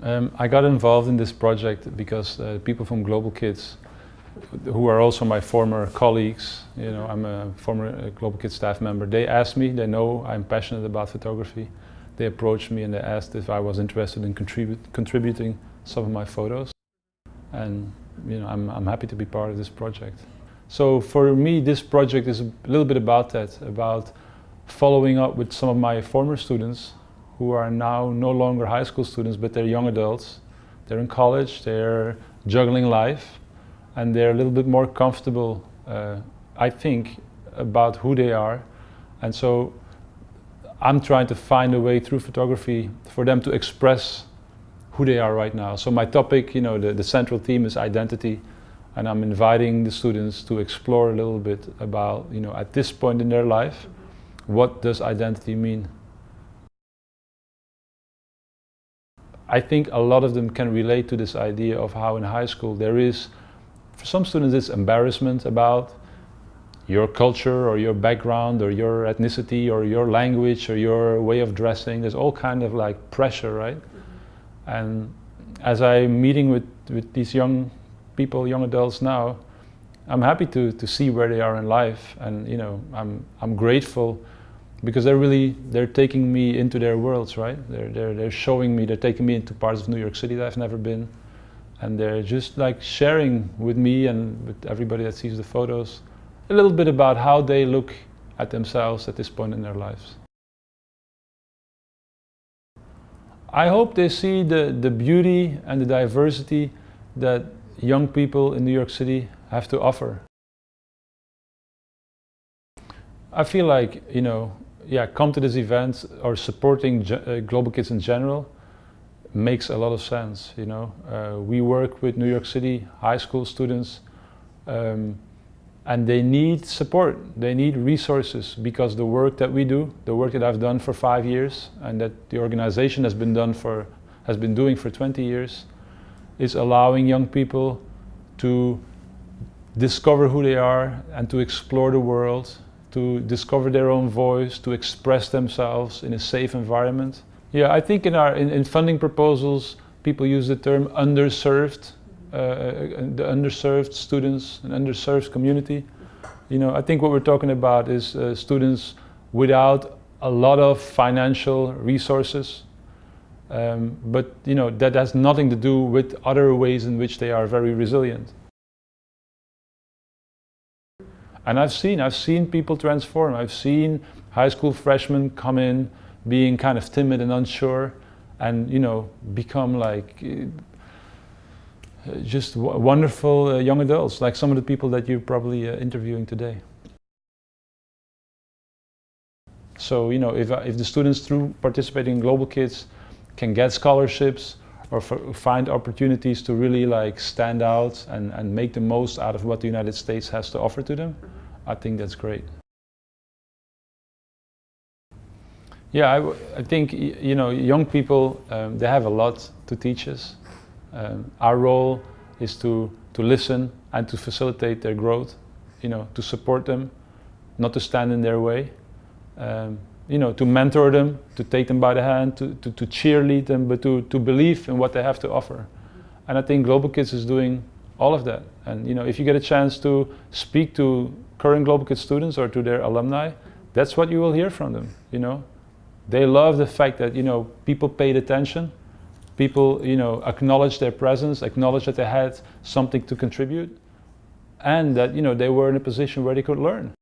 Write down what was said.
I got involved in this project because people from Global Kids, who are also my former colleagues, I'm a former Global Kids staff member, they asked me, they know I'm passionate about photography. They approached me and they asked if I was interested in contributing some of my photos. And I'm happy to be part of this project. So for me, this project is a little bit about that, about following up with some of my former students who are now no longer high school students, but they're young adults. They're in college, they're juggling life, and they're a little bit more comfortable, I think, about who they are. And so I'm trying to find a way through photography for them to express who they are right now. So my topic, the central theme is identity, and I'm inviting the students to explore a little bit about, at this point in their life, what does identity mean? I think a lot of them can relate to this idea of how in high school there is, for some students, it's embarrassment about your culture or your background or your ethnicity or your language or your way of dressing. There's all kind of like pressure, right? And as I'm meeting with these young people, young adults now, I'm happy to see where they are in life, and I'm grateful because they're taking me into their worlds, right? They're showing me, they're taking me into parts of New York City that I've never been, and they're just like sharing with me and with everybody that sees the photos a little bit about how they look at themselves at this point in their lives. I hope they see the beauty and the diversity that young people in New York City have to offer. I feel like, come to this event or supporting Global Kids in general makes a lot of sense. We work with New York City high school students, and they need support, they need resources, because the work that we do, the work that I've done for 5 years and that the organization has been doing for 20 years, is allowing young people to discover who they are and to explore the world, to discover their own voice, to express themselves in a safe environment. Yeah, I think in funding proposals, people use the term underserved, the underserved students, an underserved community. I think what we're talking about is students without a lot of financial resources, but that has nothing to do with other ways in which they are very resilient. And I've seen people transform. I've seen high school freshmen come in being kind of timid and unsure, and become like just wonderful young adults, like some of the people that you're probably interviewing today. So if the students, through participating in Global Kids, can get scholarships or find opportunities to really like stand out and make the most out of what the United States has to offer to them, I think that's great. Yeah, I think young people, they have a lot to teach us. Our role is to listen and to facilitate their growth, to support them, not to stand in their way, to mentor them, to take them by the hand, to cheerlead them, but to believe in what they have to offer. And I think Global Kids is doing all of that. And if you get a chance to speak to current Global Kids students or to their alumni, that's what you will hear from them. They love the fact that people paid attention, people acknowledged their presence, acknowledged that they had something to contribute, and that they were in a position where they could learn.